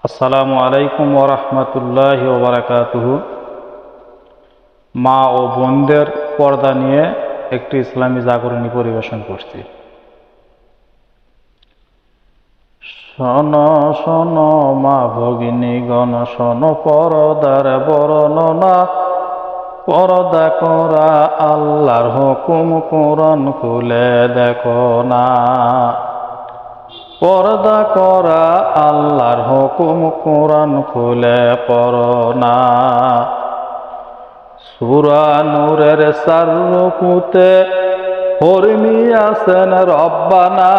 আসসালামু আলাইকুম ওয়া রাহমাতুল্লাহি ওয়া বারাকাতুহু। মা ও বোনদের পর্দা নিয়ে একটি ইসলামী জাগরণী পরিবেশন করছি। শোনো শোনো মা ভগিনীগণ, শোনো পর্দার বর্ণনা। পর্দা করা আল্লাহর হুকুম, কোরআন খুলে দেখো না। পর্দা করা আল্লাহর হুকুম, কোরআন খুলে পড়ো না। সূরা নূরের ৪ রুকুতে ফরমি আছেন রব্বানা।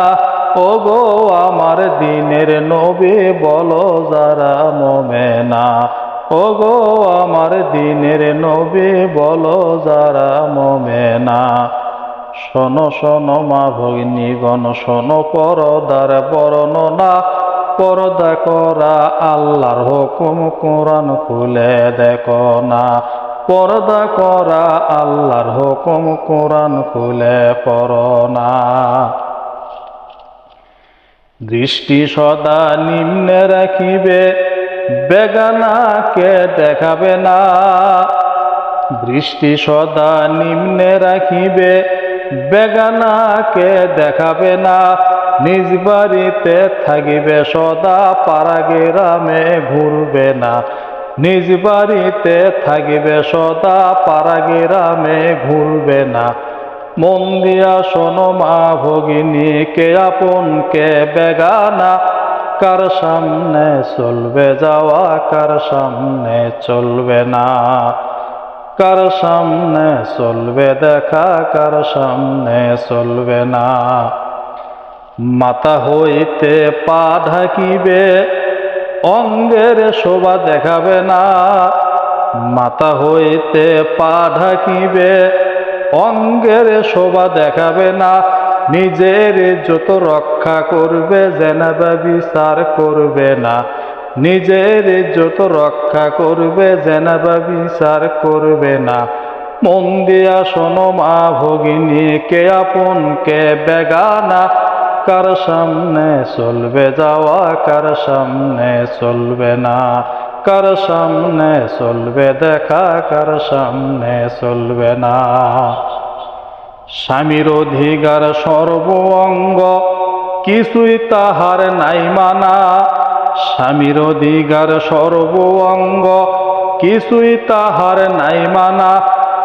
ওগো আমার দ্বীনের নবী, বলো যারা মুমিনা। ওগো আমার দ্বীনের নবী, বলো যারা মুমিনা। শোনো শোনো মা ভগিনীগণ, শোনো পর্দার বর্ণনা। পর্দা করা আল্লাহর হুকুম, কোরআন খুলে দেখো না। পর্দা করা আল্লাহর হুকুম, কোরআন খুলে পড়ো না। দৃষ্টি সদা নিম্নে রাখিবে, বেগানাকে দেখাবে না। দৃষ্টি সদা নিম্নে রাখিবে, বেগানাকে দেখাবে না। নিজ বাড়িতে থাকিবে সদা, পাড়া গ্রামে ঘুরবে না। নিজ বাড়িতে থাকিবে সদা, পাড়া গ্রামে ঘুরবে না। মন দিয়া শোনো মা ভগিনী, কে আপন কে বেগানা। কার সামনে চলবে যাওয়া, কার সামনে চলবে না। কার সামনে চলবে দেখা, কার সামনে চলবে না। মাথা হইতে পা ঢাকিবে, অঙ্গের শোভা দেখাবে না। মাথা হইতে পা ঢাকিবে, অঙ্গের শোভা দেখাবে না। নিজের ইজ্জত রক্ষা করবে, জেনাবা বিচার করবে না। নিজের ইজ্জত রক্ষা করবে, জেনাবা বিচার করবে না। মন দিয়া শোনো মা ভগিনী, কে আপন কে বেগানা। কার সামনে চলবে যাওয়া, কার সামনে চলবে না। কার সামনে চলবে দেখা, কার সামনে চলবে না। স্বামীর অধিকার সর্ব অঙ্গ, কিছুই তাহার নাই মানা। স্বামীর অধিকার সর্ব অঙ্গ, কিছুই তাহার নাই মানা।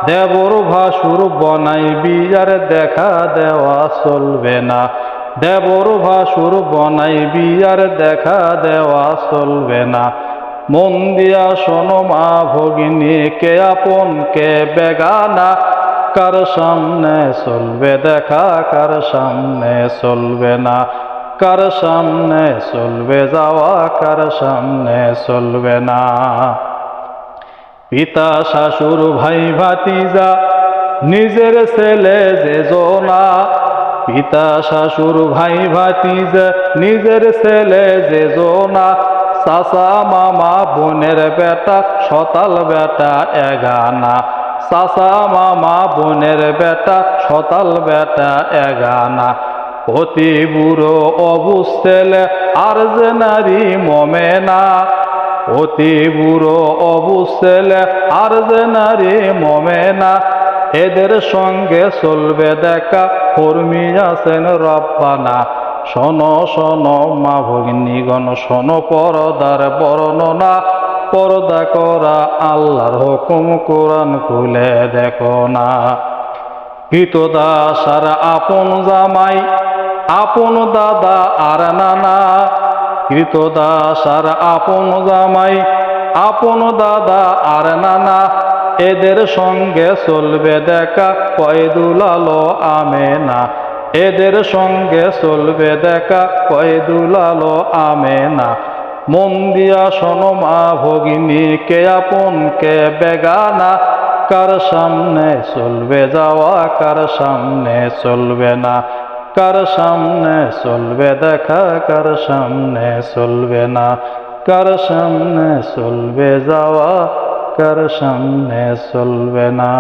দেবর ভাসুর বনাই বিয়ার, দেখা দেওয়া চলবে না। দেবর ভাসুর বনাই বিয়ার, দেখা দেওয়া চলবে না। মন দিয়া শোনো মা ভগিনী, কে আপন কে বেগানা। কার সামনে চলবে দেখা, কার সামনে চলবে না। কার সামনে চলবে যাওয়া, কার সামনে চলবে না। পিতা শাশুর ভাই ভাতিজা, নিজের ছেলে যে জনা। পিতা শাশুর ভাই ভাতিজা, নিজের ছেলে যে জনা। চাচা মামা বোনের বেটা, সতাল বেটা এগানা। চাচা মামা বোনের বেটা, সতাল বেটা এগানা। অতি বুড়ো অবুঝ ছেলে, আর যে নারী মোমেনা। অতি বুড়ো অবুঝ ছেলে, আর যে নারী মোমেনা। এদের সঙ্গে চলবে দেখা, ফরমি আছেন রব্বানা। শোনো শোনো মা ভগিনীগণ, শোনো পর্দার বর্ণনা। পর্দা করা আল্লাহর হুকুম, কোরআন খুলে দেখো না। কৃতদাস আর আপন জামাই, আপন দাদা আর নানা। কৃতদাস আর আপন জামাই, আপন দাদা আর নানা। এদের সঙ্গে চলবে দেখা, কয়দুল আলো আমেনা। এদের সঙ্গে চলবে দেখা, কয়দুল আলো আমেনা। মন দিয়া শোনো মা ভগিনী, কে আপন কে বেগানা। কার সামনে চলবে যাওয়া, কার সামনে চলবে না। কার সামনে চলবে দেখা, কার সামনে চলবে না। কার সামনে চলবে যাওয়া, কার সামনে চলবে না।